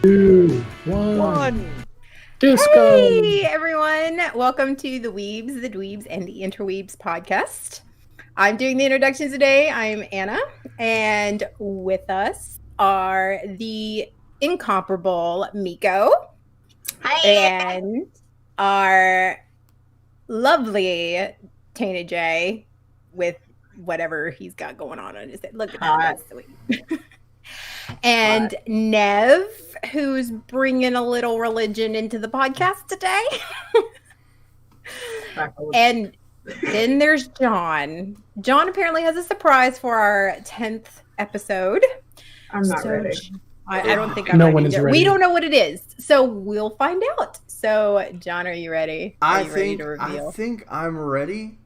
2, 1. Disco. Hey everyone, welcome to the Weebs, the Dweebs, and the Interweebs podcast. I'm doing the introductions today. I'm Anna, and with us are the incomparable Miko. Hi. And our lovely Tana J with whatever he's got going on his head. Look at that, that's sweet. And Nev, who's bringing a little religion into the podcast today. And then there's John. John apparently has a surprise for our 10th episode. I'm not ready. I don't think I'm No ready. one is ready. We don't know what it is, so we'll find out. So, John, are you ready? Are you ready to reveal? I think I'm ready.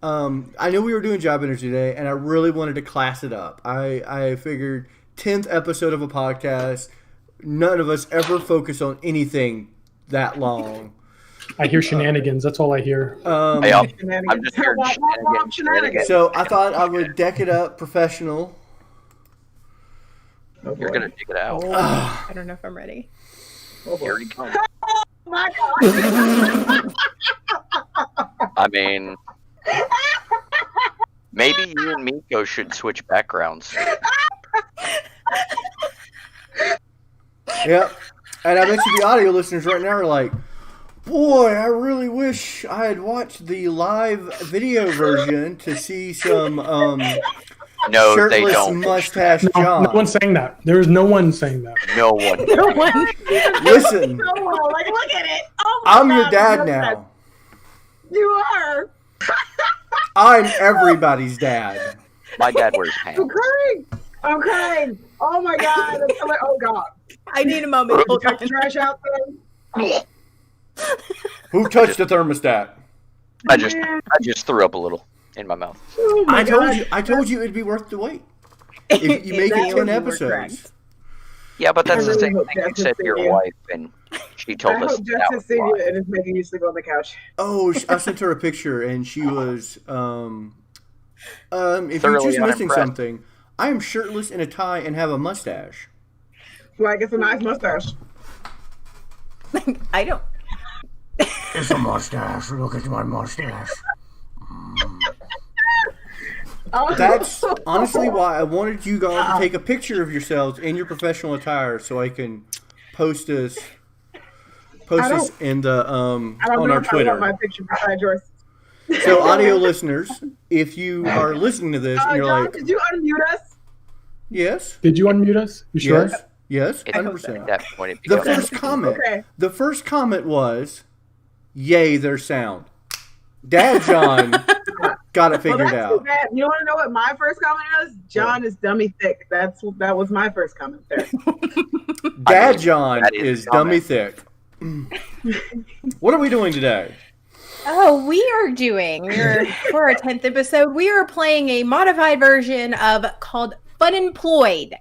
I knew we were doing job interviews today, and I really wanted to class it up. I figured 10th episode of a podcast, none of us ever focus on anything that long. I hear shenanigans. That's all I hear. I'm just hearing shenanigans. So I thought I would deck it up professional. Oh, you're going to dig it out. I don't know if I'm ready. Here he comes. Oh my God. I mean, maybe you and Miko should switch backgrounds. Yep. And I bet you the audio listeners right now are like, boy, I really wish I had watched the live video version to see some No, they shirtless don't. mustache John. No one's saying that. There is no one saying that. No one. No one. Listen, Like, look at it. Oh my I'm your God, dad look at now. it. You are. I'm everybody's dad. My dad wears pants. I'm crying. Oh my God. Oh God. I need a moment. Hold on. Trash out there. Who touched the thermostat? I just threw up a little in my mouth. Oh my I told you it'd be worth the wait. If you make it 10 You were episodes. correct. Yeah, but that's I the really same hope thing you Jess said is to your seeing you. wife, and she I told us hope that Jess has was seen you why. and is making you sleep on the couch. Oh, I sent her a picture, and she was, if you're Thoroughly just missing unimpressed. something, I am shirtless in a tie and have a mustache. Like, it's a nice mustache. I don't. It's a mustache. Look at my mustache. Oh. That's honestly why I wanted you guys to take a picture of yourselves in your professional attire so I can post this in the I don't on know our if I want my Twitter. picture beside yours. So audio listeners, if you are listening to this and you're John, like, did you unmute us? yes, Did you unmute us? You sure? yes, It- 100%. At that point, it The becomes first comment. Okay. The first comment was, "Yay, their sound." Dad John got it Well, figured that's too out. bad. You want to know what my first comment was? John is dummy thick. That was my first comment there. Dad John that is is dummy comment. thick. What are we doing today? Oh, for our 10th episode, we are playing a modified version of called Fun Employed.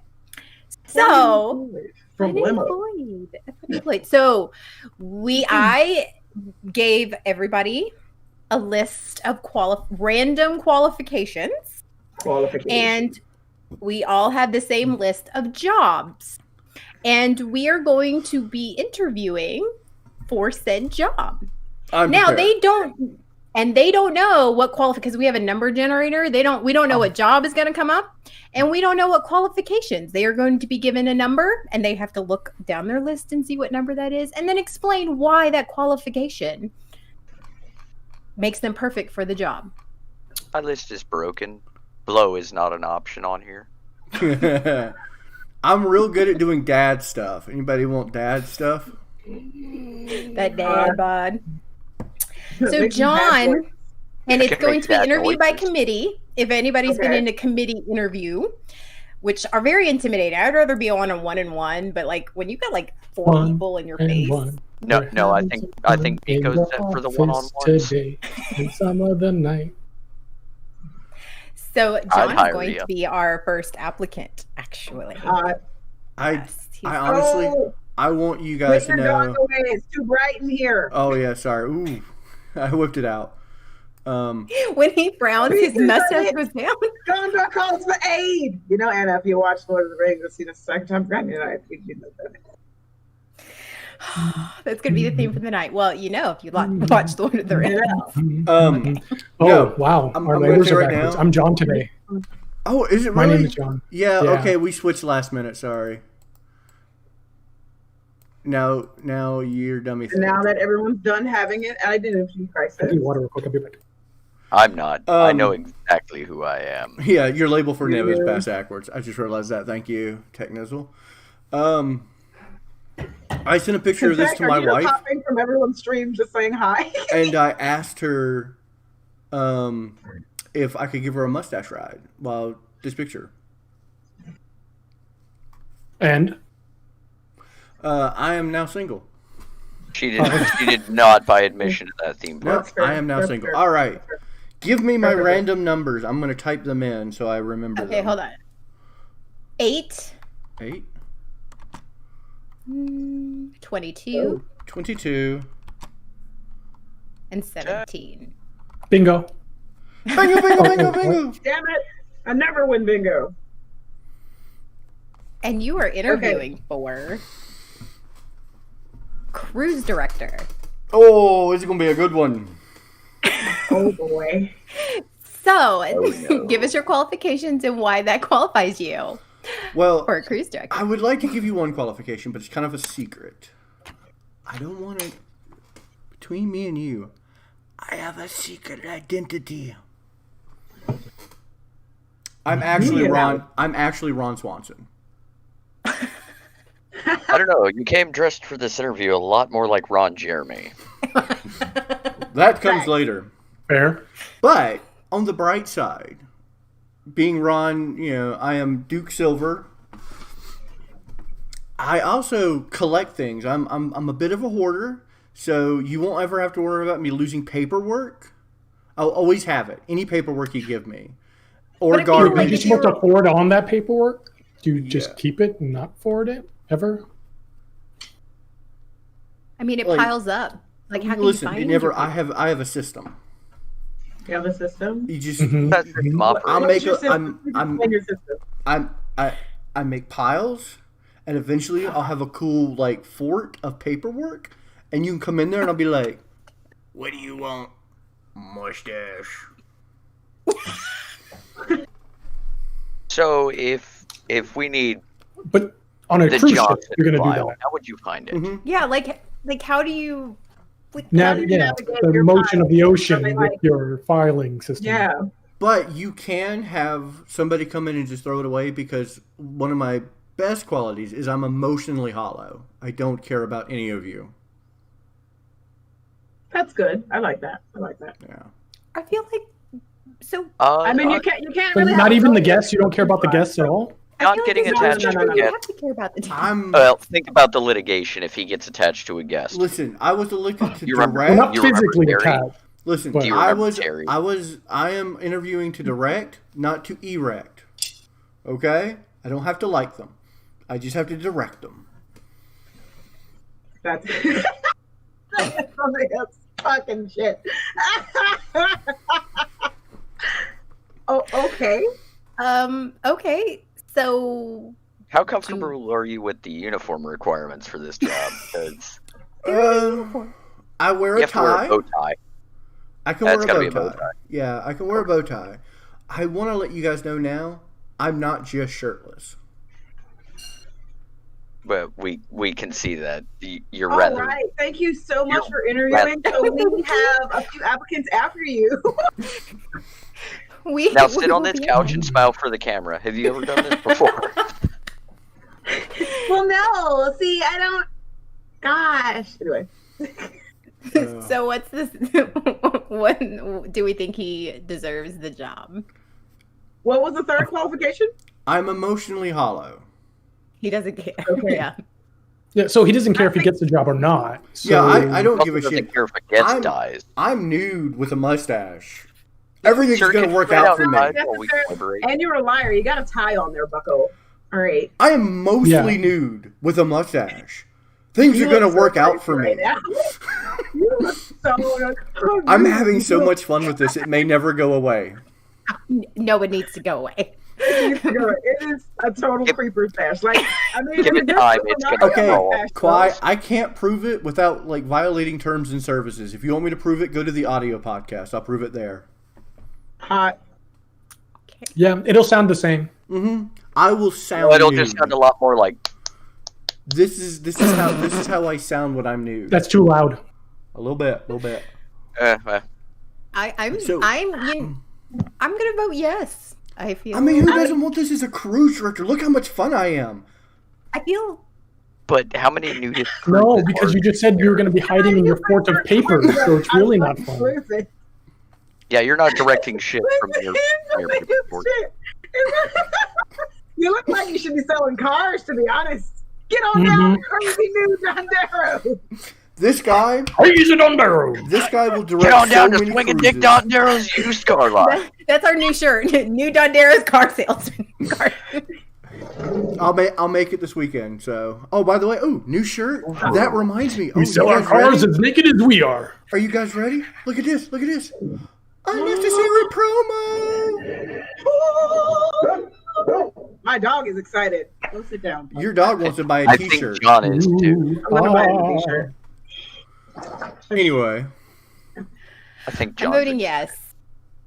So, From Limo. Unemployed. So, I gave everybody a list of random qualifications, and we all have the same list of jobs, and we are going to be interviewing for said job. Now prepared. they don't know what because we have a number generator. We don't know what job is going to come up, and we don't know what qualifications. They are going to be given a number, and they have to look down their list and see what number that is, and then explain why that qualification makes them perfect for the job. My list is broken. Blow is not an option on here. I'm real good at doing dad stuff. Anybody want dad stuff? That dad bod. So Makes me John, bad for it. and I it's can going make to be that interviewed by noises. committee. If anybody's been Okay. in a committee interview, which are very intimidating. I'd rather be on a one-on-one, but like when you've got like four One people in your and face. one. No, I think Miko's set for the one-on-ones. Today, in some other night. So John's hire going you. to be our first applicant, actually. I Yes, he's- honestly, Oh, I want you guys put to your dog know. away. It's too bright in here. Oh yeah, sorry. Ooh, I whipped it out. when he frowns, his mustache goes down. Gondor calls for aid. You know, Anna, if you watch Lord of the Rings, you'll see the second time granted. You know that. That's gonna be the theme for the night. Well, if you watch Lord of the Rings. Oh, No, wow. I'm Our gonna labels say are right backwards. now- I'm John today. Oh, is it My really? name is John. Yeah, Yeah. okay, we switched last minute, sorry. Now you're dummy. And now that everyone's done having it, identity I crisis. need water real quick. I'll be back. I'm not. I know exactly who I am. Yeah, your label for Neb is Yeah. bass backwards. I just realized that. Thank you, Technizzle. I sent a picture of this Tech, to my are you wife, popping from everyone's stream just saying hi? and I asked her if I could give her a mustache ride while this picture. And I am now single. She did not buy admission to that theme No, park. That's fair. I am now That's single. fair. All right. That's fair. Give me my Perfect. random numbers. I'm going to type them in so I remember Okay, them. hold on. 8, 8, 22, 22. and 17. bingo. Bingo, bingo, bingo, bingo. Damn it! I never win bingo. And you are interviewing for cruise director. Oh, this is going to be a good one. Oh boy. So, no. give us your qualifications and why that qualifies you Well, for a cruise director. I would like to give you one qualification, but it's kind of a secret. I don't want it between me and you. I have a secret identity. I'm actually Ron. I'm actually Ron Swanson. I don't know. You came dressed for this interview a lot more like Ron Jeremy. That comes later. Fair. But on the bright side, being Ron, I am Duke Silver. I also collect things. I'm a bit of a hoarder, so you won't ever have to worry about me losing paperwork. I'll always have it. Any paperwork you give me, or But if you Are like you if supposed to forward on that paperwork? Do you just Yeah. keep it and not forward it ever? I mean, it Like- piles up. Like, how can Listen, you it find never. your I have a system. You have a system? You just Mhm. That's system operator. I'll What's make your a- system? Explain your system. I make piles, and eventually I'll have a cool fort of paperwork, and you can come in there and I'll be like, "What do you want, mustache?" So if we need But on a the cruise ship, Johnson you're going to do file, that. how would you find it? Mhm. Yeah, like how do you? Now, do you yeah, navigate the your motion of the files? ocean Something with like- your filing system. Yeah. But you can have somebody come in and just throw it away because one of my best qualities is I'm emotionally hollow. I don't care about any of you. That's good. I like that. Yeah. I feel like so. I mean, you can't But really not have even a the goal. guests. You don't care about the guests at all. I Not feel like getting it's attached not to true. a You guest. have to care about the I'm Well, think about the litigation if he gets attached to a guest. listen. I was elected to You remember- Well, direct. not You remember physically Terry? attached. Listen, Do you I remember Terry? am interviewing to direct, not to erect. Okay? I don't have to like them. I just have to direct them. That's that's fucking shit. Oh, okay. Okay. So How comfortable are you with the uniform requirements for this job? Because I wear you a have to wear tie. a bow tie. I can That's wear gotta a be bow a bow tie. tie. Yeah, I can wear a bow tie. I want to let you guys know now, I'm not just shirtless. But we can see that you're All rather. right. Thank you so much You're for interviewing. So we have a few applicants after you. we Now we sit on will this be- couch and smile for the camera. Have you ever done this before? Well, no. See, I don't. Gosh. Anyway. So what's this? What do we think he deserves the job? What was the third qualification? I'm emotionally hollow. He doesn't care. Okay. Yeah. Yeah, so he doesn't care if he gets the job or not. So, Yeah, I don't give a Doesn't shit. care if a guest I'm- dies. I'm nude with a mustache. Everything's Sir, going can to work you out out for me. outside while we collaborate? And you're a liar. You got a tie on there, bucko. All right. I am mostly Yeah. nude with a mustache. Things You are going look to work so out for crazy me. right now. You look so. I'm having so much fun with this. It may never go away. No, it needs to go away. It is a total creeper stash. Like, I mean, Give it time, it's gonna Okay, roll. Kwai, I can't prove it without like violating terms and services. If you want me to prove it, go to the audio podcast. I'll prove it there. Hot. Yeah, it'll sound the same. Mm-hmm. I will sound. Well, it'll nude. just sound a lot more like. This is how I sound when I'm nude. That's too loud. A little bit. I'm So- I'm gonna vote yes. I feel. I mean, who doesn't want this as a cruise director? Look how much fun I am. I feel. But how many nudist? No, cruises because are- you just said you were going to be hiding in your fort of paper, so it's really not fun. Listen. Yeah, you're not directing shit from your Listen, paperboard. shit. You look like you should be selling cars, to be honest. Get on down, crazy new Dondero. This guy He's a Dondero. will direct Get on down so to many Swinging Dick cruises. Dondero's used car lot. That's our new shirt. New Dondero's car salesman. I'll make it this weekend. So, oh, by the way, new shirt. That reminds me. We sell you our guys cars ready? as naked as we are. Are you guys ready? Look at this. Unnecessary promo. My dog is excited. Go sit down. Your dog wants to buy a I T-shirt. think John is too. I'm gonna buy a t-shirt. Anyway, I think I'm John. voting yes.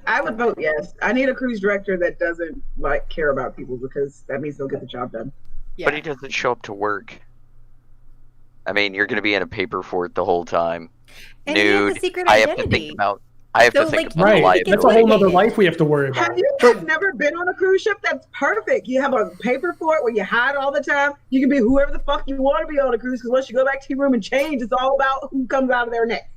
I would vote yes. I need a cruise director that doesn't like care about people because that means they'll get the job done. Yeah. But he doesn't show up to work. I mean, you're going to be in a paper fort the whole time. And he has a Nude. secret I have to identity. think about. I have So, to think like, about Right, liability. that's a whole other life we have to worry about. Have you guys never been on a cruise ship? That's perfect. You have a paper fort where you hide all the time. You can be whoever the fuck you want to be on a cruise because once you go back to your room and change, it's all about who comes out of their neck.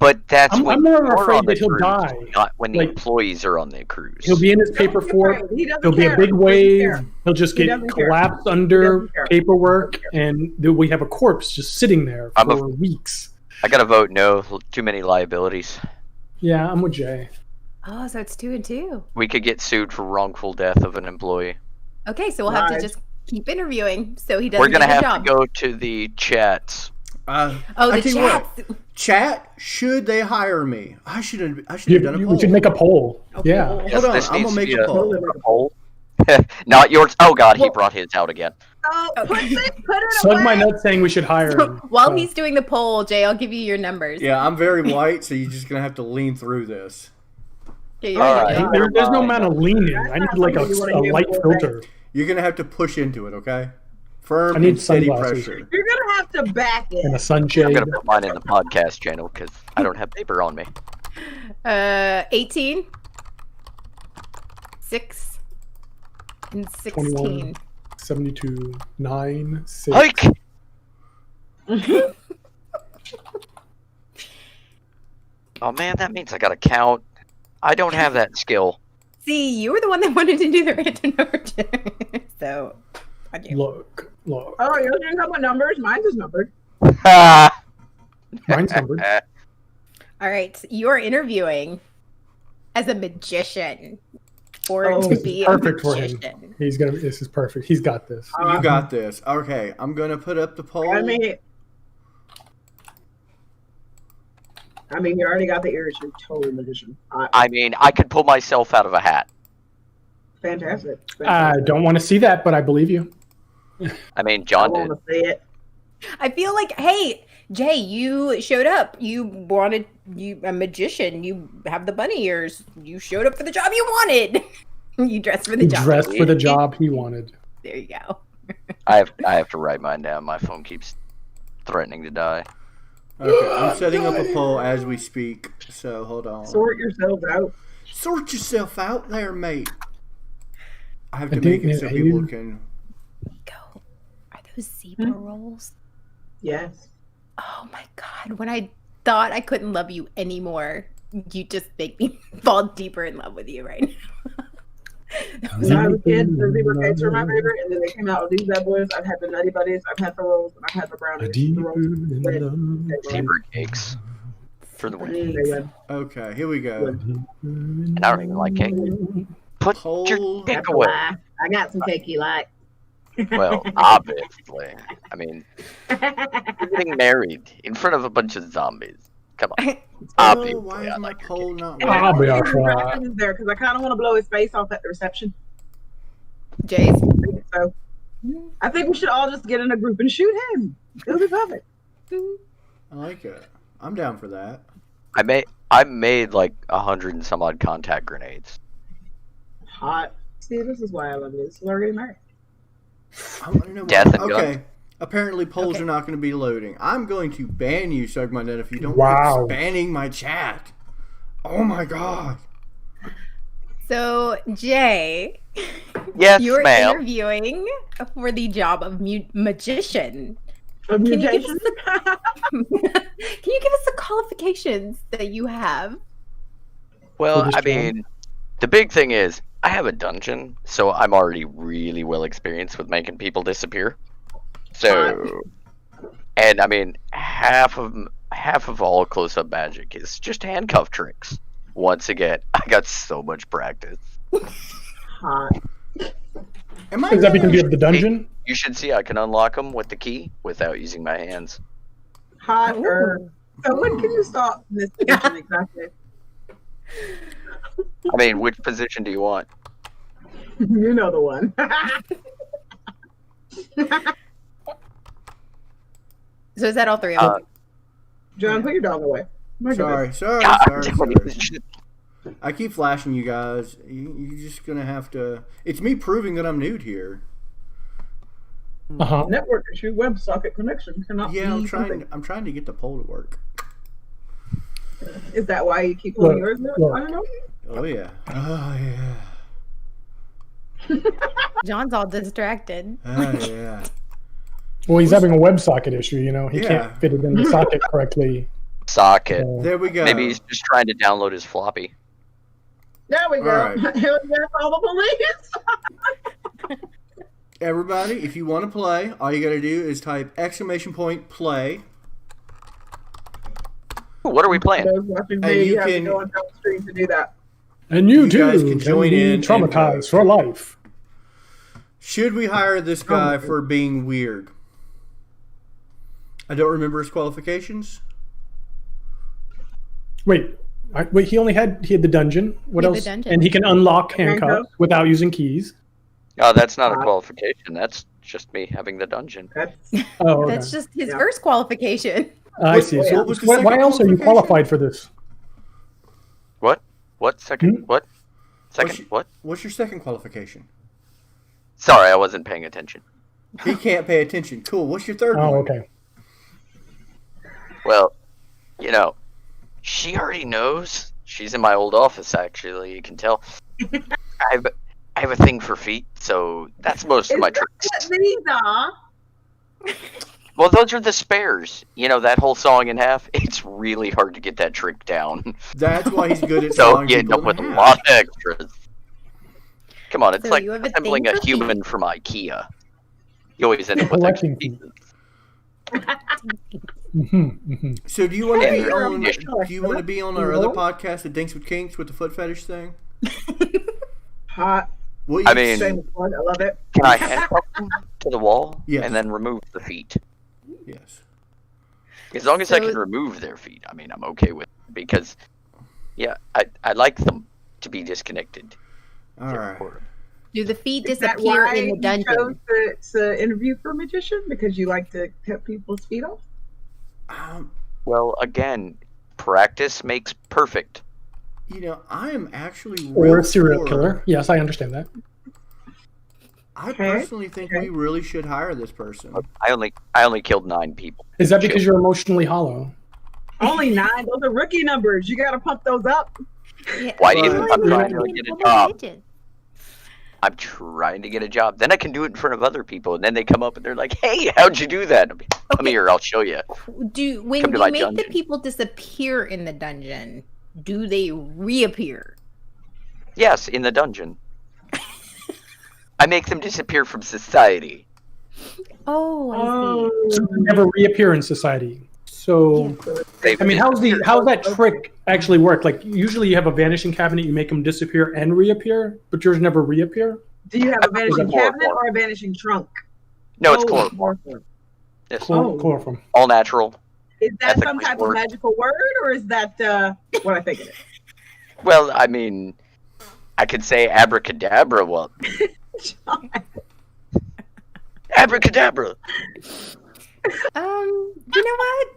But that's I'm when more you're afraid on the that he'll cruise, die. not when the Like- employees are on the cruise. He'll be in his paper Don't be fort. afraid. He doesn't There'll be a care. big He doesn't wave. care. He'll just He get doesn't care. collapsed He under doesn't care. paperwork, and then we have a corpse just sitting there I'm a- for weeks. I gotta vote no. Too many liabilities. Yeah, I'm with Jay. Oh, so it's 2 and 2. We could get sued for wrongful death of an employee. Okay, so we'll have to Nice. just keep interviewing so he doesn't We're gonna get the have job. to go to the chats. Oh, I the tell you what, chat. chat, should they hire me? I should have done a poll. We should make a poll. A Yeah. poll. Hold on, this I'm needs gonna to make be a poll. a poll. Not yours. Oh God, he Well- brought his out again. Oh, put it Slug away. my nuts saying we should hire him. While So, he's doing the poll, Jay, I'll give you your numbers. Yeah, I'm very white, so you're just gonna have to lean through this. Okay, All you're right. right. there's no amount of leaning. I need like a light filter. You're gonna have to push into it, okay? Firm I need and steady sunglasses. pressure. You're gonna have to back And it. a sunshade. I'm gonna put mine in the podcast channel because I don't have paper on me. 18, 6, and 16. 21. 72, 9, 6. Hike. Oh man, that means I gotta count. I don't have that skill. See, you were the one that wanted to do the random number. So, I do. Look. Oh, yours didn't come with numbers. Mine's is numbered. Mine's numbered. All right, so you are interviewing as a magician. Or Oh, to This be is a perfect for him. magician. This is perfect. He's got this. You got this. Okay, I'm gonna put up the poll. I mean, you already got the ears. You're totally magician. I mean, I could pull myself out of a hat. Fantastic. I don't want to see that, but I believe you. I mean, I John want did. to see it. I feel like, hey, Jay, you showed up. You a magician. You have the bunny ears. You showed up for the job you wanted. You dressed for the He job. dressed for the job he wanted. There you go. I have to write mine down. My phone keeps threatening to die. Okay, I'm setting up a poll as we speak. So hold on. Sort yourselves out. Sort yourself out there, mate. I have I to make didn't it so know people you- can. Go. Are those zebra rolls? Yes. Oh my god! When I thought I couldn't love you anymore, you just make me fall deeper in love with you right now. When I was a kid, the zebra cakes were my favorite, and then they came out with these bad boys. I've had the Nutty Buddies, I've had the rolls, and I've had the brownies. The rolls. Zebra cakes for the win. They win. Okay, here we go. And I don't even like cake. Put Poll. your dick That's a away. lie. I got some cake you like. Well, obviously. I mean, you're getting married in front of a bunch of zombies. Come on. Oh, Obviously, why I is my like your poll cake. not And working? I'll be all I right. there because I kind of want to blow his face off at the reception. Jace? So I think we should all just get in a group and shoot him. It'll be perfect. I like it. I'm down for that. I made like 100 and some odd contact grenades. Hot. See, this is why I love this. We're already married. I want to know Death and okay. guns. Apparently polls Okay. are not going to be loading. I'm going to ban you, Sugmanet, if you don't Wow. keep spamming my chat. Oh my god. So, Jay, Yes, you're ma'am. interviewing for the job of magician. A Can you, give mutation? us can you give us the qualifications that you have? Well, For this I job? mean, the big thing is I have a dungeon, so I'm already really well experienced with making people disappear. So, and I mean, half of all close-up magic is just handcuff tricks. Once again, I got so much practice. Hot. Am I Is that gonna- because you have the dungeon? You should see I can unlock them with the key without using my hands. Hotter. So when can you start this position exactly? I mean, which position do you want? You know the one. So is that all three of them? John, put your dog away. My goodness. Sorry. God, I keep flashing you guys. You're just gonna have to. It's me proving that I'm nude here. Uh-huh. Network issue, WebSocket connection cannot Yeah, be something. I'm trying to get the poll to work. Is that why you keep pulling yours? Look. I don't know. Oh yeah. Oh yeah. John's all distracted. Oh yeah. Well, he's having a WebSocket issue, you know. He Yeah. can't fit it in the socket correctly. Socket. So- There we go. Maybe he's just trying to download his floppy. There we go. All right. Hell yeah, all the police. Everybody, if you want to play, all you got to do is type !! play. What are we playing? Those watching And me, you you have to can- go on downstream to do that. And you, You too guys can join be in and traumatized vote. for life. Should we hire this guy for being weird? I don't remember his qualifications. Wait, he had the dungeon. What He had the else? dungeon. And he can unlock Handcuffs. handcuffs without using keys. Oh, that's not a qualification. That's just me having the dungeon. That's Oh, okay. That's just his Yeah. first qualification. I see. What So was the why second else are you qualification? qualified for this? What? What? Second? What? Second? What's your- What? What's your second qualification? Sorry, I wasn't paying attention. He can't pay attention. Cool. What's your third Oh, one? okay. Well, you know, she already knows. She's in my old office, actually. You can tell. I have a thing for feet, so that's most of my tricks. what these are. Well, those are the spares. You know, that whole sawing in half, it's really hard to get that trick down. That's why he's good at So sawing you end people up with in a half. lot of extras. Come on, it's So like you have a assembling thing a for human from IKEA. You always end up with extra Collecting feet. pieces. So do you want to Yeah, be you're on? a Do you want to be on our other podcast, the Dinks with Kinks, with the foot fetish thing? Hot. What I you mean- Shameless plug. I love it. Can I handcuff them to the wall Yes. and then remove the feet? yes. As long as I So- can remove their feet, I mean, I'm okay with it because, yeah, I like them to be disconnected. All right. Do the feet Is that disappear why in the you dungeon? chose to interview for a magician? Because you like to cut people's feet off? Well, again, practice makes perfect. You know, I am actually Or real a serial for- killer. Yes, I understand that. I Okay. personally think we really should hire this person. I only killed 9 people. Is that because you're emotionally hollow? Only 9. Those are rookie numbers. You got to pump those up. Yeah. Why do you But- think I'm trying to Really get a people job? magician. I'm trying to get a job. Then I can do it in front of other people, and then they come up and they're like, "Hey, how'd you do that?" Come here, I'll show you. When Come to you my make the dungeon. people disappear in the dungeon, do they reappear? Yes, in the dungeon. I make them disappear from society. Oh, I see. So they never reappear in society. So, They I mean, how's that trick actually work? Like, usually you have a vanishing cabinet, you make them disappear and reappear, but yours never reappear. Do you have a vanishing Chloroform. cabinet or a vanishing trunk? No, it's Oh, chloroform. Yes. Oh. Chloroform. All natural. Is that some Ethically type work. of magical word, or is that what I think it is? Well, I mean, I could say abracadabra. Well, Abracadabra. You know what?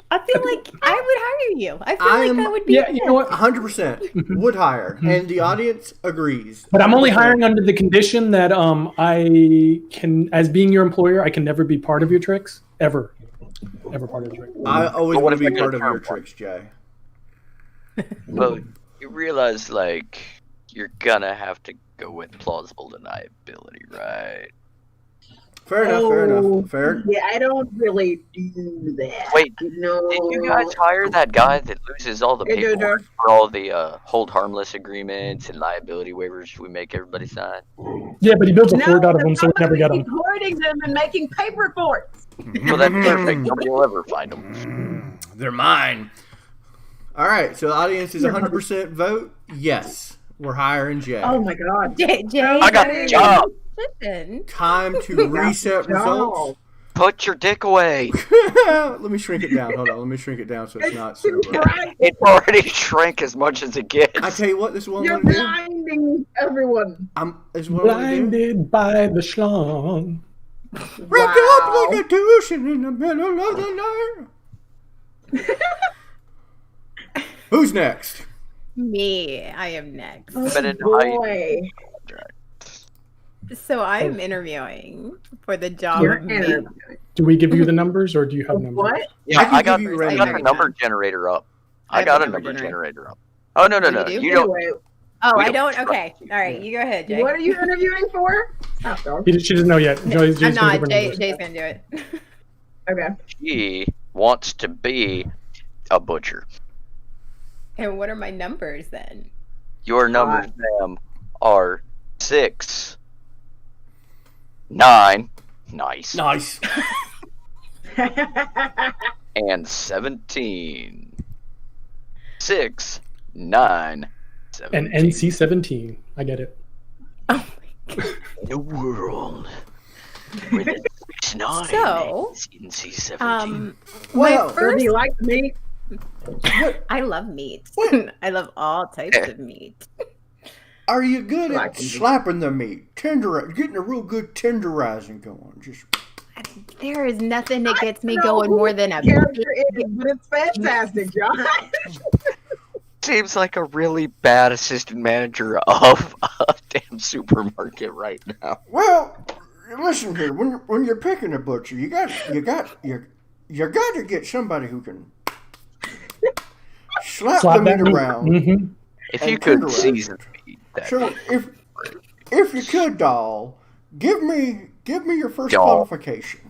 I feel like I would hire you. I feel like that would be Yeah, you know what? 100% would hire, and the audience agrees. But I'm only 100%. hiring under the condition that I can, as being your employer, I can never be part of your tricks ever part of the trick. I always But what want to if be I part get of a your term one? tricks, Jay. Well, you realize, like, you're gonna have to go with plausible deniability, right? Fair enough. Fair. Yeah, I don't really do that. Wait, no. Did you guys hire that guy that loses all the Hey, Jojo. paperwork for all the hold harmless agreements and liability waivers we make everybody sign? Yeah, but he builds a No, fort out of them, so we the never get problem is them. he's hoarding them and making paper forts. Well, that's perfect. Nobody will ever find them. They're mine. All right, so the audience is 100% vote. Yes, we're hiring Jay. Oh my god. Jay. I got the job. Listen. Time to reset results. Put your dick away. Let me shrink it down. Hold on. Let me shrink it down so it's not so bright. Right. It already shrank as much as it gets. I tell you what, this is what You're I'm going to do. blinding everyone. This is what I'm going to do. Blinded by the schlong. Wrapped up like a tuition in the middle of the night. Who's next? Me. I am next. But in Boy. So I'm interviewing for the job You're of me. interviewing. Do we give you the numbers, or do you have numbers? What? Yeah, I can I got give you the random number generator up. I have got a a number number generator. generator up. Oh, no. You do? You don't. Anyway, Oh, We I don't don't? Okay. All right. You go ahead, Jay. what are you interviewing for? Oh, dog. She doesn't know yet. Jay's I'm gonna not. give her Jay, numbers. Jay's going to do it. Okay. She wants to be a butcher. And what are my numbers then? Your numbers, ma'am, are 6, 9, nice, Nice. and 17. 6, 9, 17. And NC-17. I get it. Oh, In a world with a 6, 9, So, NC-17. Well, my So first do you like me? I love meat. What? I love all types of meat. Are you good at Like- slapping the meat, getting a real good tenderizing going? Just There is nothing that gets me I don't know going who more than a the character is, but it's fantastic, John. Seems like a really bad assistant manager of a damn supermarket right now. well, listen here. When you're picking a butcher, you got to get somebody who can slap the meat around. Mm-hmm. If And you could tenderize season it. meat, that So if you could, doll, give me your first Doll. qualification.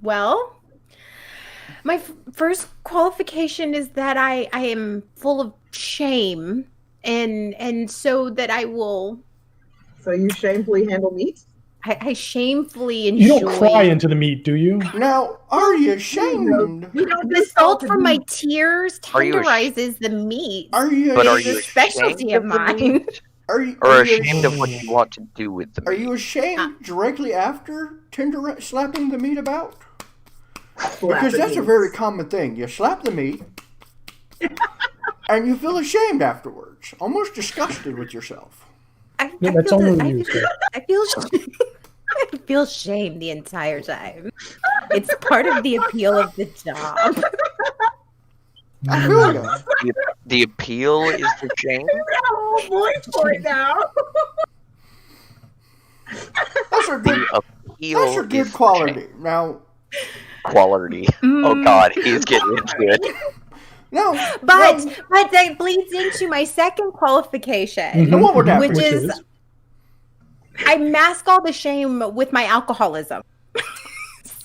Well, my first qualification is that I am full of shame, and so that I will So you shamefully handle meat? I shamefully enjoy. You don't cry into the meat, do you? Now, are you ashamed? You don't The just salt salt from the my meat. tears Are you tenderizes the meat. Are you? But are It's you a specialty of ashamed of the mine. meat? Are you? Or are you ashamed of what you want to do with the Are meat? you ashamed directly after slapping the meat about? Because that's a very common thing. You slap the meat, and you feel ashamed afterwards, almost disgusted with yourself. Yeah, that's only you. So. I feel I feel shame the entire time. It's part of the appeal of the job. I feel you. The appeal is the shame? You got a whole voice for it now. That's a good. The appeal That's a is good the quality. shame. Now, Quality. Oh god, he's getting into it. no, But no, that bleeds into my second qualification, Mhm. what would that which be? is I mask all the shame with my alcoholism.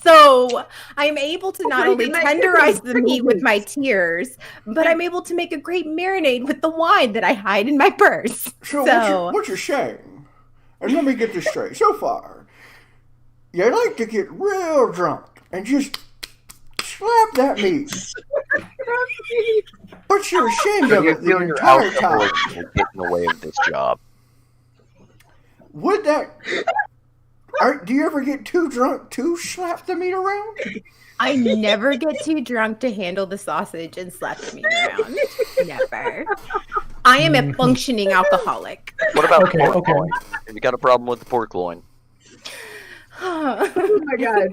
So I'm able to not you only can make tenderize pickles, the meat with my pickles. tears, but I'm able to make a great marinade with the wine that I hide in my purse. So what's your shame? And let me get this straight. So far, you like to get real drunk and just slap that meat, but you're ashamed So of you it the feel your entire time. alcoholism will get in the way of this job. Would that? Do you ever get too drunk to slap the meat around? I never get too drunk to handle the sausage and slap the meat around. Never. I am a functioning alcoholic. What about Okay, pork okay. loin? Have We got a problem with the pork loin. Oh my god.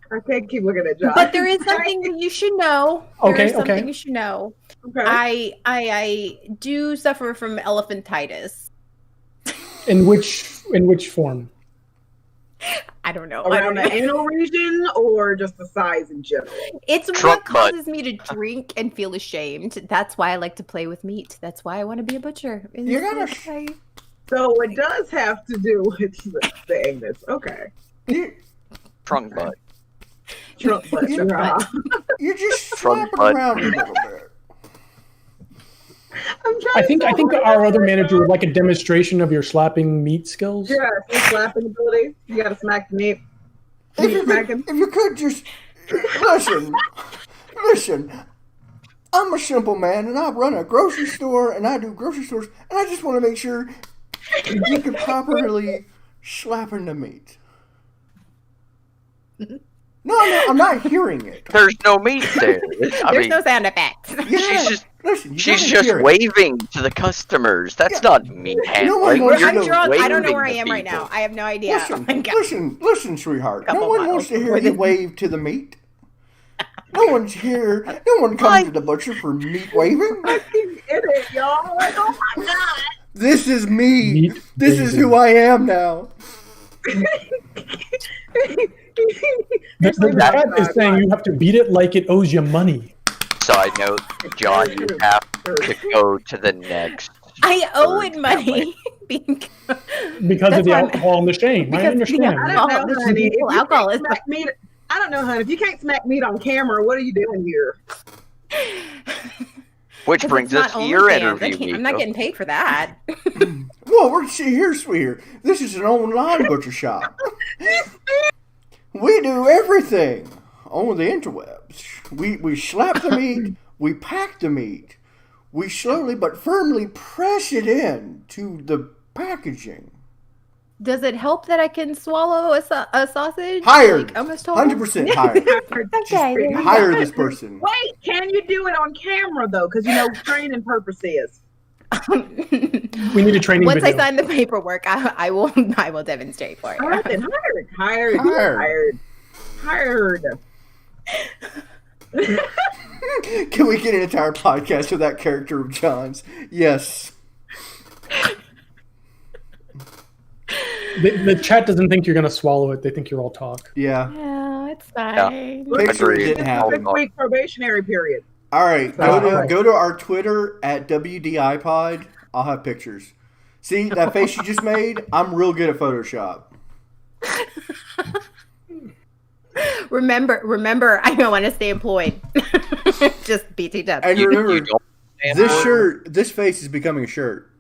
I can't keep looking at John. But there is something that you should know. There is something you should know. Okay. I do suffer from elephantitis. In which form? I don't know. Around the anal region or just the size in general? It's Trump what causes me to drink and feel ashamed. That's why I like to play with meat. That's why I want to be a butcher. You're gonna. So it does have to do with the anus. Okay. Trunk butt. Trump butt. You're just Trunk slapping butt. around a little bit. I think our other manager would like a demonstration of your slapping meat skills. Yeah, your slapping ability. You gotta smack the meat. If you could just listen. I'm a simple man, and I run a grocery store, and I do grocery stores, and I just want to make sure you can properly slapping the meat. No, I'm not hearing it. There's no meat there. There's no sound effects. Yeah, She's just waving to the customers. That's not meat handling. wants I'm to drunk. I don't know waving where I to am right people. now. I have no idea. Listen, sweetheart. No Couple one miles wants to hear before you the- wave to the meat. No one's here. No one comes to the butcher for meat waving. I keep in it, y'all. Like, oh my god. This is me. Meat This is waving. who I am now. The chat is saying you have to beat it like it owes you money. Side note, John, you have to go to the next. I owe it money. Because That's of the why I'm- alcohol and the shame. I because understand. I don't know, This is honey. If you can't alcoholism. smack meat, I don't know, honey. If you can't smack meat on camera, what are you doing here? Which Because brings it's us not to your OnlyFans. interview. I'm not Nico. getting paid for that. Well, we're here, sweetheart. This is an online butcher shop. We do everything on the interwebs. We slap the meat. We pack the meat. We slowly but firmly press it in to the packaging. Does it help that I can swallow a sausage? Hired. Like almost told? 100% hired. Okay. there you Hire go. this person. Wait, can you do it on camera though? Because training purposes. We need a training Once video. I sign the paperwork, I will demonstrate for All right, you. then hired. Can we get an entire podcast of that character of John's? Yes. The chat doesn't think you're going to swallow it. They think you're all talk. Yeah. Yeah, it's fine. Picture it Agreed. didn't happen. 6-week probationary period. All right, Alright. go to our Twitter at WDIPod. I'll have pictures. See that face you just made? I'm real good at Photoshop. Remember, I don't want to stay employed. Just BTW. And You remember, don't this face is becoming a shirt.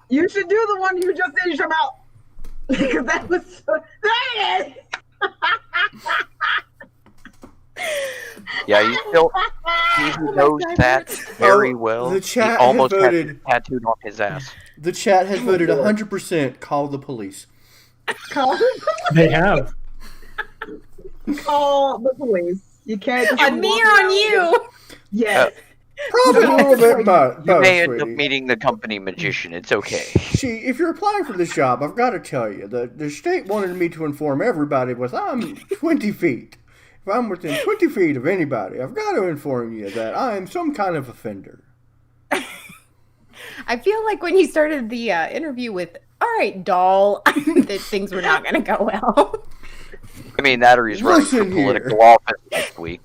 You should do the one you just did about. Because that was there it is. Yeah, he knows that very well. the chat he has almost voted- had it tattooed on his ass. The chat has voted 100% call the police. Call They have. the police. You can't. On me or on you? Yes. Probably a little bit both, You may end up sweetie. meeting the company magician. It's okay. See, if you're applying for this job, I've got to tell you, the state wanted me to inform everybody I'm 20 feet. If I'm within 20 feet of anybody, I've got to inform you that I am some kind of offender. I feel like when you started the interview with, all right, doll, that things were not going to go well. I mean, that or he's running for Listen here. political office next week.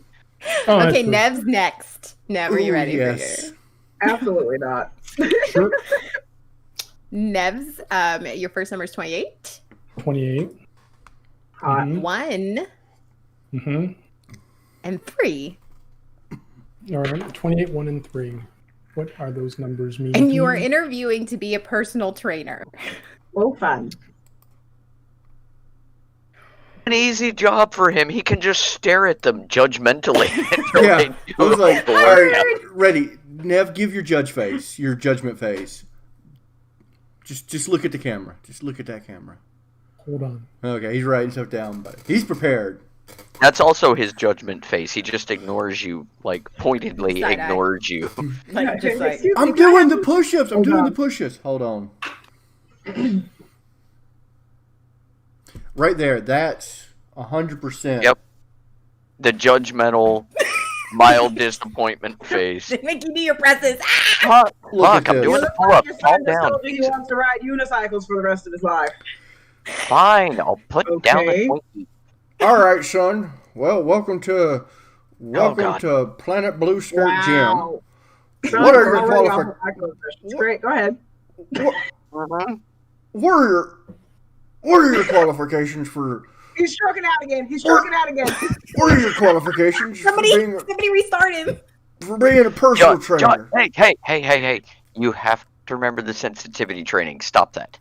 Oh, that's Okay, true. Nev's next. Nev, are you Ooh, ready yes. for your... Absolutely not. Sure. Nev's, your first number is 28. 28. Hot. Mhm. 1 Mhm. and 3. All right. 28, 1, and 3. What are those numbers mean? And you are interviewing to be a personal trainer. Oh, fun. An easy job for him. He can just stare at them judgmentally. until Yeah, they I do was like, the all work. right, ready. Nev, give your judge face, your judgment face. Just look at the camera. Just look at that camera. Hold on. Okay, he's writing stuff down, but he's prepared. That's also his judgment face. He just ignores you, like pointedly Side eye. ignores you. Like, just like, Excuse me, I'm can I doing have the push-ups. I'm Hold doing on. the push-ups. Hold on. Right there, that's 100%. Yep. The judgmental, mild disappointment face. They make you do your presses. Fuck, Look at I'm this. doing You the look pull-up. your Calm son just down. told you he wants to ride unicycles for the rest of his life. Fine, I'll put down the Okay. Twinkie. All right, son. Well, welcome God. to Planet Blue Skirt Wow. Son, What are we're your already off qualifications? of micro questions. Great, go ahead. Gym. Mhm. What are your qualifications for? He's stroking out again. He's stroking out again. What are your qualifications Somebody for restart him. being a personal John, trainer? hey. You have to remember the sensitivity training. Stop that.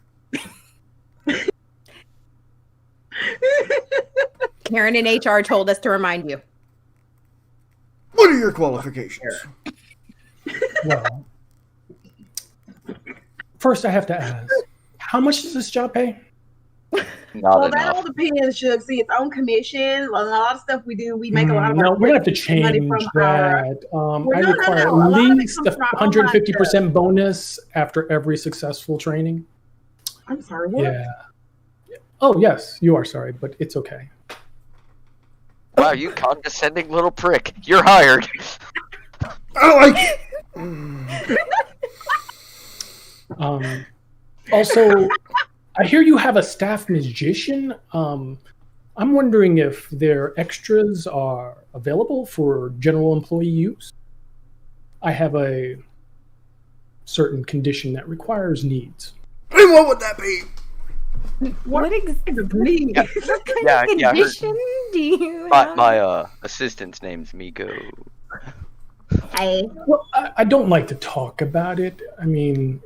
Karen in HR told us to remind you. What are your qualifications? Well, first I have to ask, how much does this job pay? Not Well, that all enough. depends, Shook. See, its own commission. A lot of stuff we do, we make a lot of No, our we're gonna have to money change from our. that. Well, I no, require no. A lot at of it least comes a from our online 150% bonus after every successful training. I'm sorry, what? Yeah. Oh yes, you are sorry, but it's okay. Wow, you condescending little prick. You're hired. I like it. Also, I hear you have a staff magician. I'm wondering if their extras are available for general employee use. I have a certain condition that requires needs. And what would that be? What Me. Yeah, yeah, I heard- condition do you My have? my assistant's name's Miko. Well, I don't like to talk about it. I mean,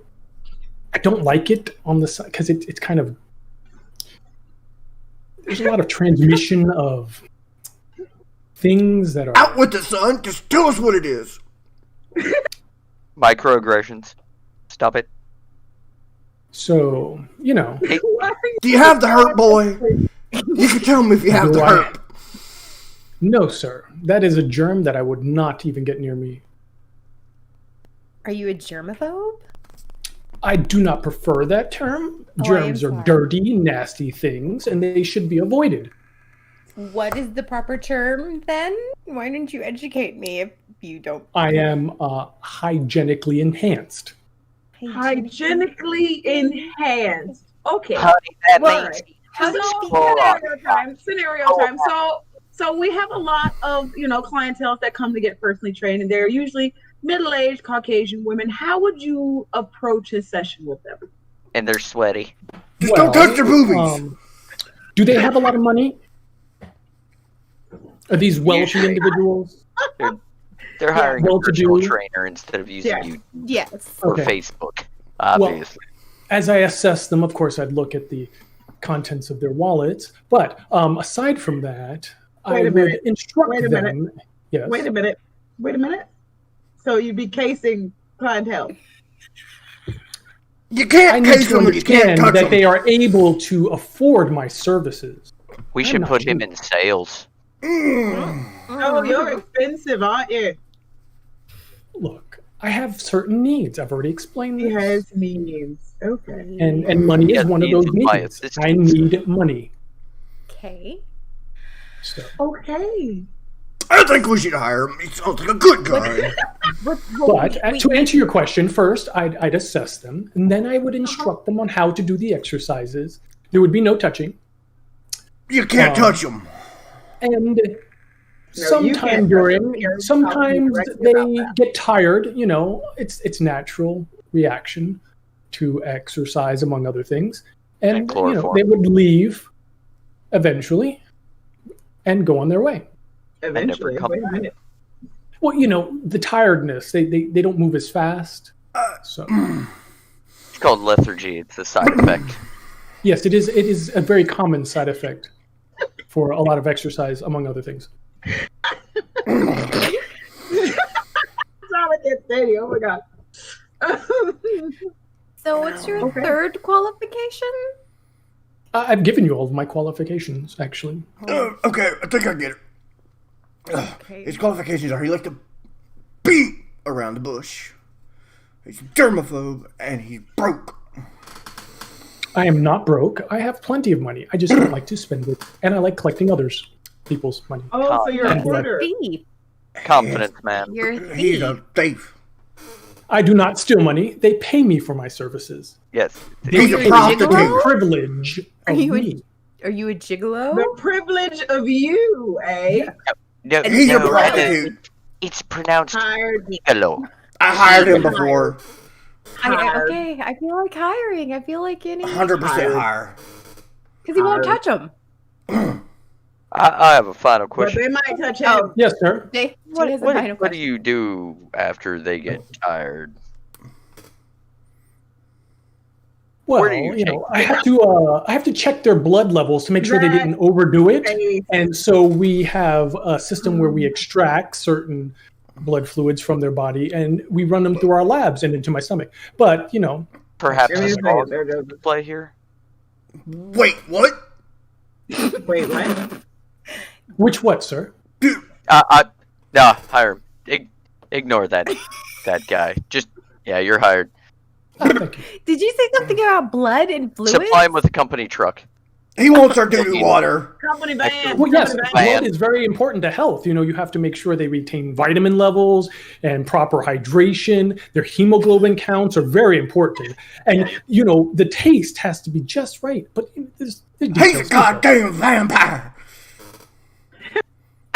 I don't like it on the side because it's kind of there's a lot of transmission of things that are Out with the sun. Just tell us what it is. Microaggressions. Stop it. so Do you have the herp, boy? You can tell me if you have Do the I- herp. No, sir. That is a germ that I would not even get near me. Are you a germaphobe? I do not prefer that term. Oh, I am Germs are sorry. dirty, nasty things, and they should be avoided. What is the proper term then? Why don't you educate me if you don't? I am hygienically enhanced. Hygienically enhanced. Okay. Honey, that Well, means How do you So, speak Hold on. Scenario time. So we have a lot of clientele that come to get personally trained, and they're usually middle-aged Caucasian women. How would you approach a session with them? and they're sweaty. Just don't touch their boobies. Do they have a lot of money? Are these wealthy Usually. individuals? They're hiring a well-to-do. personal trainer instead of using Yes. you Yes. or Okay. Facebook. Obviously. As I assess them, of course, I'd look at the contents of their wallets. But aside from that, I Wait a would minute. instruct Wait a them. minute. Yes. Wait a minute. So you'd be casing clientele. You I can't need case to them, but you can't understand touch that them. they are able to afford my services. We I'm should not put him rude. in sales. Oh, you're expensive, aren't you? Look, I have certain needs. I've already explained He this. has needs. Okay. And money He is has one of needs those of my needs. I assistance. need money. Okay. So Okay. I think we should hire him. He sounds like a good guy. But to answer your question, first I'd assess them, and then I would instruct them on how to do the exercises. There would be no touching, You can't touch them. and you sometime can't during, touch them. sometimes I'll be correct about they that. get tired. It's natural reaction to exercise, among other things, and And chloroform. they would leave eventually and go on their way. Eventually. come Wait a back. minute. Well, the tiredness, they don't move as fast. So It's called lethargy. It's a side effect. yes, it is a very common side effect for a lot of exercise, among other things. Sorry, I can't say it. Oh my god. So what's your Okay. third qualification? I've given you all of my qualifications, actually. Okay, I think I get it. Okay. His qualifications are he likes to beat around the bush. He's a germaphobe and he's broke. I am not broke. I have plenty of money. I just don't like to spend it, and I like collecting people's money. Oh, so you're a And blood. hoarder. Thief. Confidence, man. You're a He's thief. a thief. I do not steal money. They pay me for my services. Yes. He's a you a prostitute. gigolo? Privilege of me. Are you a gigolo? The privilege of you, eh? No, He's a no, prostitute. it's pronounced Hired. Gigolo. I hired him before. Hired. Okay, I feel like hiring. I feel like any 100% higher. because he won't Hired. touch him. I have a final But question. they might touch him. Oh, Yes, sir. Jay, What, has a what, final what do question. you do after they get tired? Well, Where do you you know, take I have to check their blood levels to make sure they Right. didn't overdo it. Hey, And so we have a system where we extract certain blood fluids from their body and we run them through our labs and into my stomach. But, you know, Perhaps there a it small is, there it is. play here? Wait, what? Wait, what? which what, sir? Dude, No, hire him. Ignore that guy. Just, yeah, you're hired. Oh, thank you. Did you say something about blood and fluids? Supply him with a company truck. he wants our doo-doo water. Company van. Well, yes, company Van. blood is very important to health. You know, you have to make sure they retain vitamin levels and proper hydration. Their hemoglobin counts are very important. And, you know, the taste has to be just right. But there's He's a details. goddamn vampire.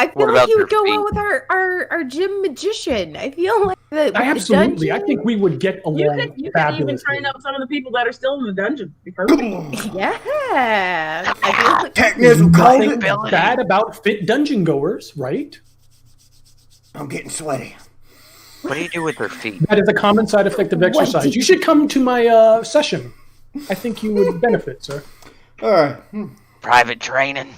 I What feel like about he would their go feet? well with our gym magician. I feel like the Absolutely. I dungeon- think we would get You along could even fabulously. train up some of the people that are still in the dungeon. Be perfect. Yeah, I feel like Technics will call Nothing it. Ability. bad about fit dungeon goers, right? I'm getting sweaty. What do you do with their feet? That is a common side effect of What exercise. did You should come to my session. I think you would benefit, sir. All right. Private training.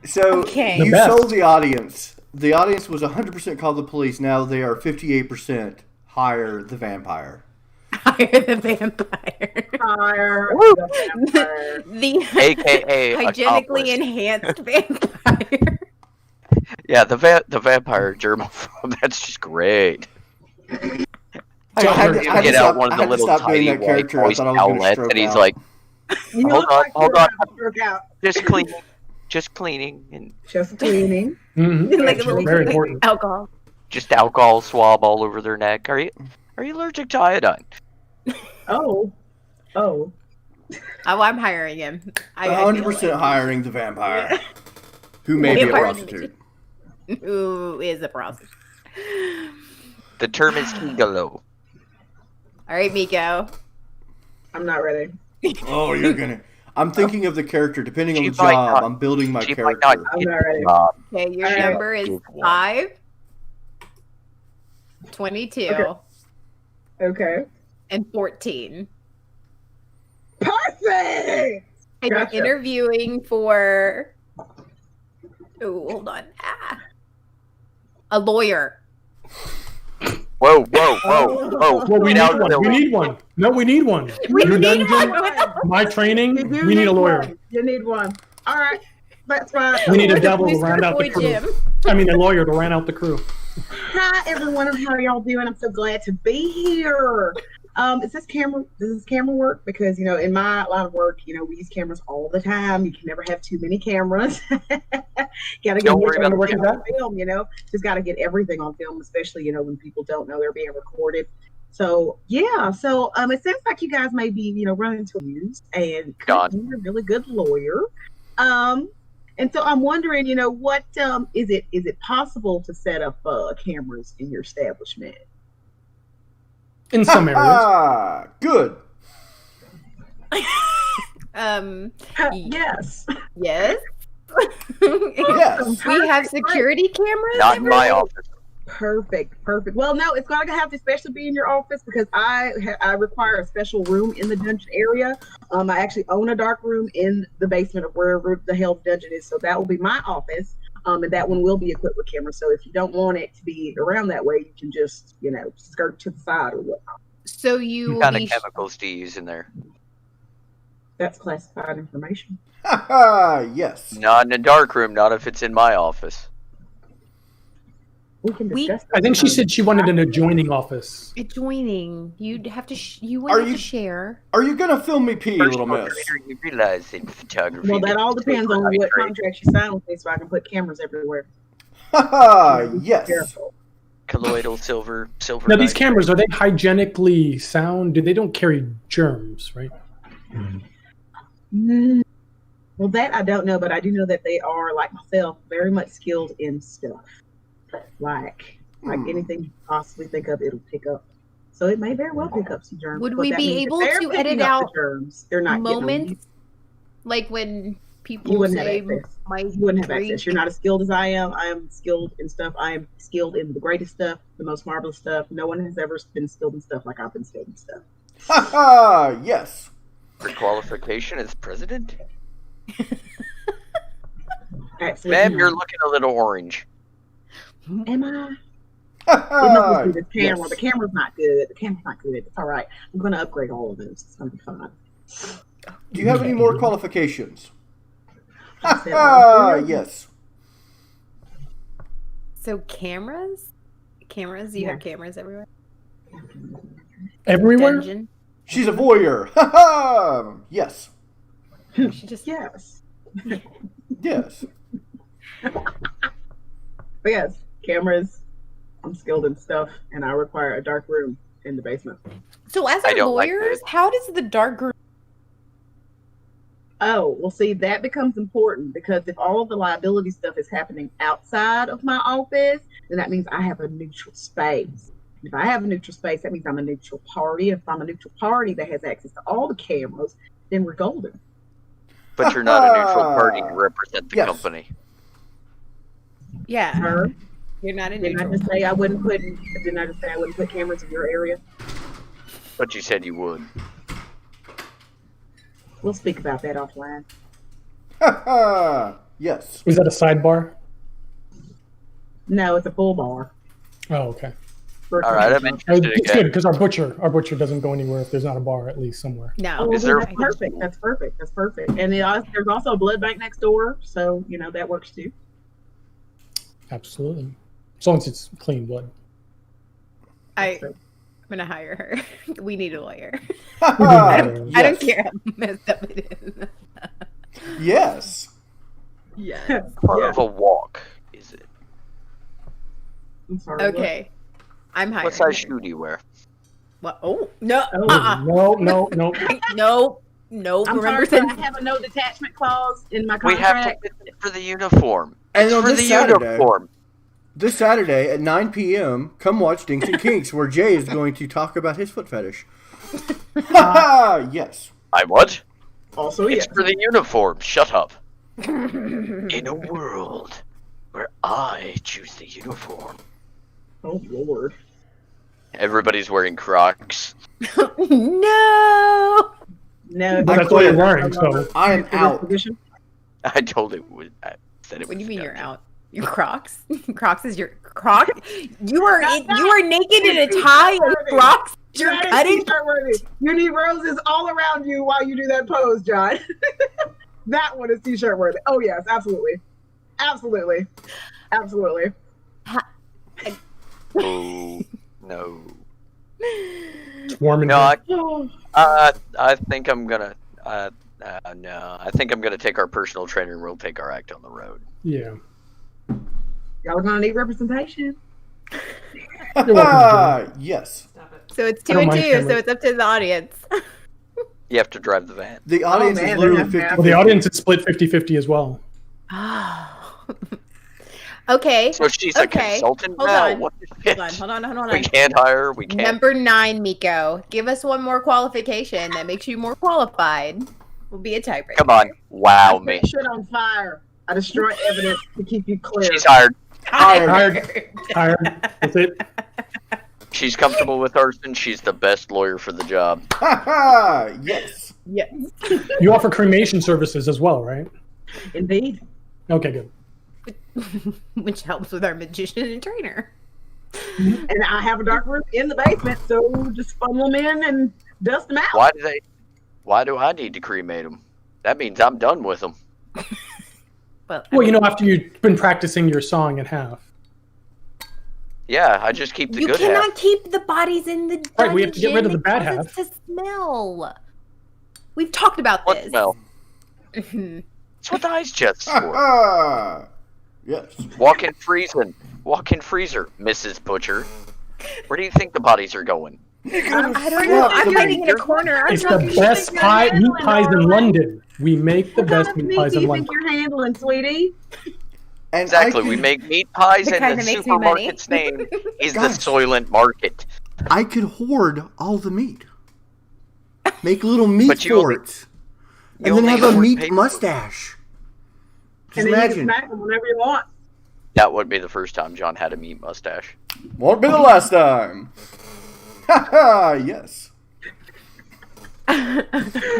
So Okay. The you best. sold the audience. The audience was 100% called the police. Now they are 58% hire the vampire. hire the vampire. Hire Woo. the vampire. The AKA hygienically accomplished. enhanced vampire. Yeah, the vampire germaphobe. That's just great. So I had to- He'll I had to get stop- out one of I the had to little stop doing tiny that white character. I voice thought I was gonna outlets, stroke and he's out. like, You Hold look on, like hold you're on. about to stroke out. just cleaning, just cleaning, and Just cleaning. Mhm. Like a little Very important. alcohol. just alcohol swab all over their neck. Are you allergic to iodine? Oh. Oh. Oh, I'm hiring him. I feel 100% like- hiring the vampire, who may be a Vampire prostitute. Who is a prostitute? The term is gigolo. All right, Miko. I'm not ready. Oh, you're gonna. I'm thinking of the character. Depending on She the might job, not- I'm building my She might character. not I'm get not the ready. job. Okay, your All right. number is Give one. 5, 22, Okay. Okay. and 14. Perfect. And Gotcha. you're interviewing for. Oh, hold on. A lawyer. Whoa, whoa, whoa, whoa! Well, we Get need out of one. the We way. need one. No, we need one. We Your need dungeon, one. my training, You do we need a lawyer. one. You need one. All right. That's fine. We need a With devil to Mr. round out the Boy crew. Jim. I mean, a lawyer to round out the crew. Hi everyone, how are y'all doing? I'm so glad to be here. Does this camera work? Because in my line of work, we use cameras all the time. You can never have too many cameras. Gotta get Don't worry about everything it. on film, just gotta get everything on film, especially when people don't know they're being recorded. So it seems like you guys may be running into news and Gone. you're a really good lawyer. And so I'm wondering, what is it possible to set up cameras in your establishment? In some areas. Ah, good. Yes. Yes. Yes. We have security cameras. Not in my everywhere? office. Perfect. Well, no, it's going to have to especially be in your office because I require a special room in the dungeon area. I actually own a dark room in the basement of wherever the hell the dungeon is, so that will be my office. And that one will be equipped with cameras. So if you don't want it to be around that way, you can just skirt to the side or whatnot. So you What will kind be of chemicals do you use in there? That's classified information. Ah, yes. Not in a dark room. Not if it's in my office. We can discuss. I think she said she wanted an adjoining office. Adjoining. You'd have to. You wouldn't have to share. Are you gonna film me pee, little Personal miss? trainer, you realize in photography. Well, that all depends on what contract. contract you sign with me, so I can put cameras everywhere. Haha, yes. Careful. Colloidal silver. Now, these nitrate. cameras, are they hygienically sound? They don't carry germs, right? Well, that I don't know, but I do know that they are, like myself, very much skilled in stuff. Like anything you possibly think of, it'll pick up. So it may very well pick up some germs. Would but we that be means if able they're to picking edit up the out germs? They're not getting them. moments? Like when You people wouldn't have say, access. "My You wouldn't have drink." access. You're not as skilled as I am. I am skilled in stuff. I am skilled in the greatest stuff, the most marvelous stuff. No one has ever been skilled in stuff like I've been skilled in stuff. Haha, yes. For qualification as president? Absolutely Ma'am, not. you're looking a little orange. Am I? It Haha, must be the camera. yes. The camera's not good. The camera's not good. It's all right. I'm going to upgrade all of those. It's going to be fine. Do you have any more qualifications? I said, Haha, yes. So cameras? Cameras? You have cameras everywhere? Everywhere? Dungeon? She's a voyeur. Haha, yes. She just Yes. Yes. But yes, cameras. I'm skilled in stuff, and I require a dark room in the basement. So as I our don't like lawyers, this. how does the dark room? Oh, well, see, that becomes important because if all of the liability stuff is happening outside of my office, then that means I have a neutral space. If I have a neutral space, that means I'm a neutral party. If I'm a neutral party that has access to all the cameras, then we're golden. But you're not a neutral party to represent the Yes. company. Yeah, Sir, you're not a didn't I neutral. just say I wouldn't put? Didn't I just say I wouldn't put cameras in your area? But you said you would. We'll speak about that offline. Haha, yes. Was that a sidebar? No, it's a full bar. Oh, okay. All right, I'm interested It's again. good because our butcher doesn't go anywhere if there's not a bar at least somewhere. No. Oh, Is there- that's perfect. That's perfect. That's perfect. And there's also a blood bank next door, so that works too. Absolutely. As long as it's clean blood. I'm gonna hire her. We need a lawyer. Haha, I don't yes. care how messed up it is. Yes. Yeah. Part of a walk, is it? I'm sorry. what? Okay. I'm hiring. What size her. shoe do you wear? What? Oh no! Oh, No. No! No! I'm Remember, sorry, but since I have a no detachment clause in my We contract. have to fit it for the uniform. And It's on for this the Saturday- uniform. This Saturday at 9 p.m., come watch Dinks and Kinks, where Jay is going to talk about his foot fetish. Haha, yes. I what? Also, It's yes. for the uniform. Shut up. In a world where I choose the uniform. Oh Lord. Everybody's wearing Crocs. no. No, But that's what you're wearing, so I am out. Position. I told it was. I said it What do you was mean done. you're out? Your Crocs? Crocs is your Croc? You are naked in a tie and Crocs. You're That is cutting. t-shirt worthy. You need roses all around you while you do that pose, John. That one is t-shirt worthy. Oh yes, absolutely, absolutely, absolutely. Oh no. it's warm in No, here. I think I'm gonna. No, I think I'm gonna take our personal trainer and we'll take our act on the road. Yeah. Y'all are gonna need representation. Haha, yes. So it's I 2 don't and mind 2, camera. so it's up to the audience. You have to drive the van. The audience man, is they literally have to 50. have- Well, the audience is split 50-50 as well. Okay. So she's Okay, a consultant hold now. on. What the shit? Hold on. We can't hire her. We can't. Number 9, Miko. Give us one more qualification that makes you more qualified. Will be a tiebreaker. Come on, wow I me. set shit on fire. I destroy evidence to keep you clear. She's hired. Hired. That's it. She's comfortable with arson. She's the best lawyer for the job. Haha, yes. Yes. You offer cremation services as well, right? Indeed. Okay, good. Which helps with our magician and trainer. And I have a dark room in the basement, so just funnel them in and dust them out. Why do I need to cremate them? That means I'm done with them. Well, Well, after you've been practicing your song in half. Yeah, I just keep the You good cannot half. keep the bodies in the dungeon. Right, we have to get rid of the bad It half. causes to smell. We've talked about What this. smell? Mhm. That's what the ice chest's for. Yes. Walk-in freezer, Mrs. Butcher. Where do you think the bodies are going? I don't know. I'm hiding in a corner. I'm It's not the gonna best shoot meat pies in London. We make the What kind best of meat meat pies do in you London. think you're handling, sweetie? And Exactly. We make meat pies, The and kind the that makes me money. supermarket's name is the Guys. Soylent Market. I could hoard all the meat. Make little meat But you only- forts. You And then only have a hoard meat paper. mustache. Just And then you can imagine. smack them whenever you want. That would be the first time John had a meat mustache. Won't be the last time. Haha, yes.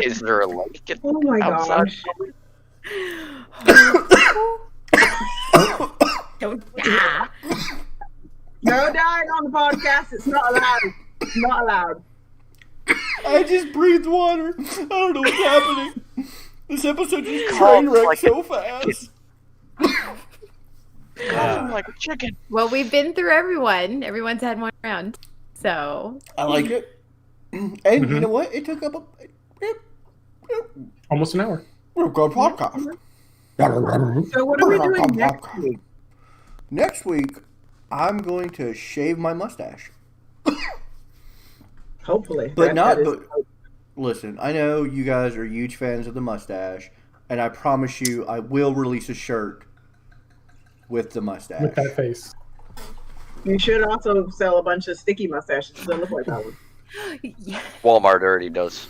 Is there a light get Oh my outside? gosh. Ah. No dying on the podcast. It's not allowed. It's not allowed. I just breathed water. I don't know what's happening. This episode just train Coughs wrecked like so fast. I'm like a chicken. Well, we've been through everyone. Everyone's had one round. So I like it. And you know what? It took up a Almost an hour. real good podcast. So what are we doing next week? Next week, I'm going to shave my mustache. Hopefully. But That is- listen, I know you guys are huge fans of the mustache, and I promise you I will release a shirt with the mustache. With that face. You should also sell a bunch of sticky mustaches that look like that one. yeah. Walmart already does.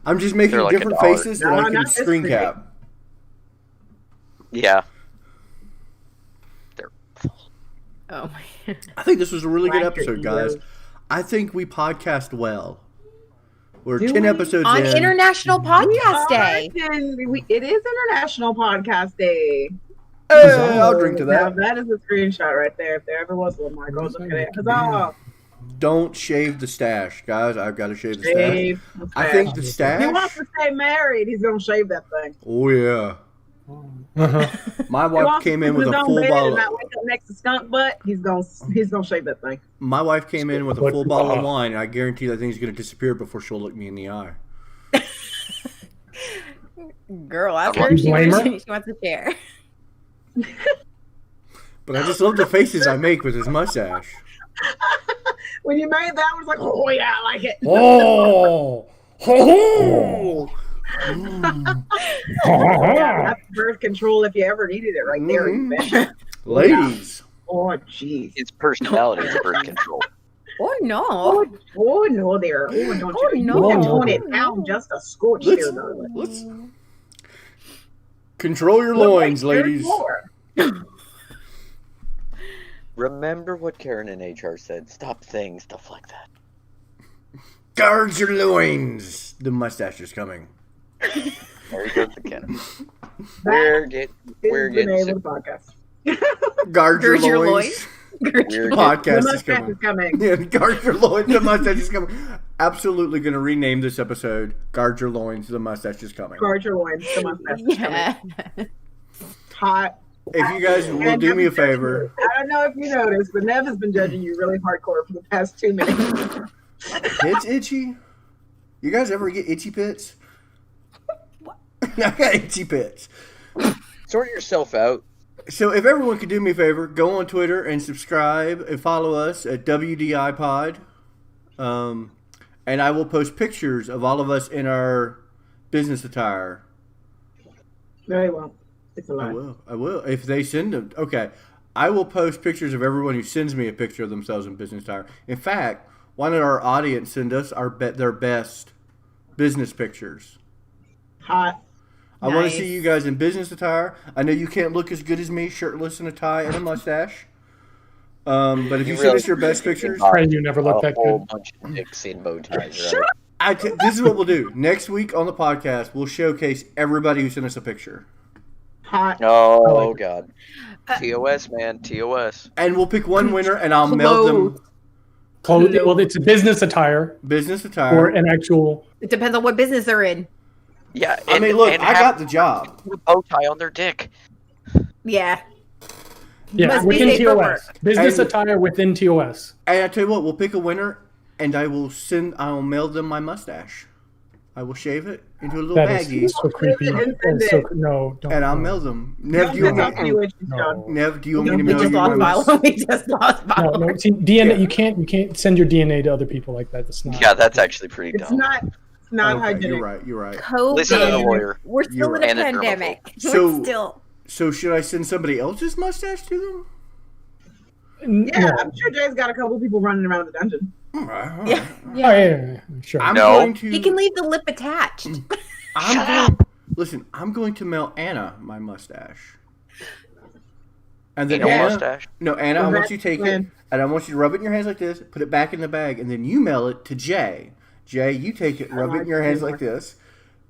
I'm just making They're like different $1. faces that No, I can not this screen big. cap. Yeah. Oh my. I think this was a really good Black episode, and guys. blue. I think we podcast well. We're Do 10 we? episodes On in. International Podcast Day. It is International Podcast Day. Hey, I'll drink to Now, that. that is a screenshot right there. If there ever was one, Mark, I was looking at it. Huzzah! Don't shave the stash, guys. I've got to shave the stash. Shave the I stash. think the If he wants stash. to stay married, he's gonna shave that thing. Oh yeah. Uh-huh. My He wife wants came to in put with his a own full bed bottle. and not wake up next to skunk butt. He's gonna shave that thing. My wife came in with a full bottle of wine, and I guarantee that thing's going to disappear before she'll look me in the eye. Girl, ask You her if she blame wants, her? she wants a chair. But I just love the faces I make with his mustache. When you made that, I was like, oh yeah, I like it. Oh, oh, Yeah, that's birth control if you ever needed it, right there. you bet. ladies. Oh jeez. Its personality is birth control. Oh no. Oh no, there. Oh, don't Oh, you? no. You can tone it down just a scorch Let's- there, darling. Let's control your Look loins, like third ladies. floor. Remember what Karen in HR said. Stop saying stuff like that. Guard your loins. The mustache is coming. There he goes again. That We're is the name getting of the podcast. Guard your Gird your loins. we're The Podcast is mustache coming. is coming. Yeah, guard your loins. The mustache is coming. Absolutely going to rename this episode. Guard your loins. The mustache is coming. Guard your loins. The mustache is Yeah. coming. Hot. If you guys will And do me a Nev is judging favor, you. I don't know if you noticed, but Nev has been judging you really hardcore for the past 2 minutes. pits itchy. You guys ever get itchy pits? I got itchy pits. Sort yourself out. So if everyone could do me a favor, go on Twitter and subscribe and follow us at WDI Pod. And I will post pictures of all of us in our business attire. No, he won't. It's a lie. I will. If they send them. Okay. I will post pictures of everyone who sends me a picture of themselves in business attire. In fact, why not our audience send us their best business pictures? Hot. I want to Nice. see you guys in business attire. I know you can't look as good as me, shirtless and a tie and a mustache. But if you send us your best pictures, Pray you never look A that whole good. bunch of dicks in bow ties. Shut Right? this is what we'll do. Next week on the podcast, we'll showcase everybody who sent us a picture. Hot. Oh God. TOS, man. TOS. And we'll pick one winner and I'll mail them Clothes. Well, it's a business attire business or attire. an actual. It depends on what business they're in. Yeah. I mean, look, and I got the job. a bow tie on their dick. Yeah. Yeah, Must be within safe for TOS. work. Business And- attire within TOS. And I tell you what, we'll pick a winner, and I'll mail them my mustache. I will shave it into a little That baggie, is so creepy. And That is so, no, don't. and I'll no. mail them. Nev, do you Don't want talk me? anyway, No. John. Nev, do you want me to We mail just you my lost mustache? follow. We just lost No, follow. no. See, DNA. Yeah. You can't send your DNA to other people like that. That's not. Yeah, that's actually pretty It's dumb. not hygienic. You're right. You're right. Listen to the COVID. lawyer. We're still You're in a right. And a pandemic. So- We're still. So should I send somebody else's mustache to them? Yeah, No. I'm sure Jay's got a couple people running around the dungeon. All right. All right. Yeah. Oh, yeah, sure. I'm No. going to. He can leave the lip attached. Listen, I'm going to mail Anna my mustache. And then No Yeah. mustache. No, Anna, I want you to take it, Congrats, and I want you to rub it in your hands like this, put it back in the bag, and then you mail it to Jay. Jay, you take it, rub it in your hands like this.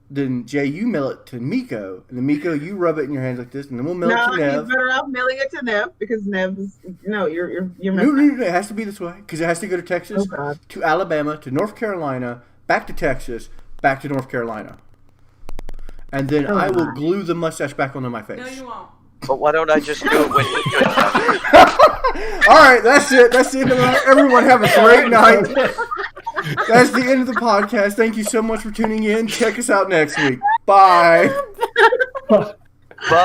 Then Jay, you mail it to Miko, and then Miko, you rub it in your hands like this, and then we'll mail it No, to he's Nev. better off mailing it to Nev because Nev is you're No, it has to be this way because it has to go to Texas, Oh, God. to Alabama, to North Carolina, back to Texas, back to North Carolina, and then Oh, I will my. glue the mustache back onto my face. No, you won't. But why don't I just do it when you do it? All right, that's it. That's the end of it. Everyone have a great night. That's the end of the podcast. Thank you so much for tuning in. Check us out next week. Bye.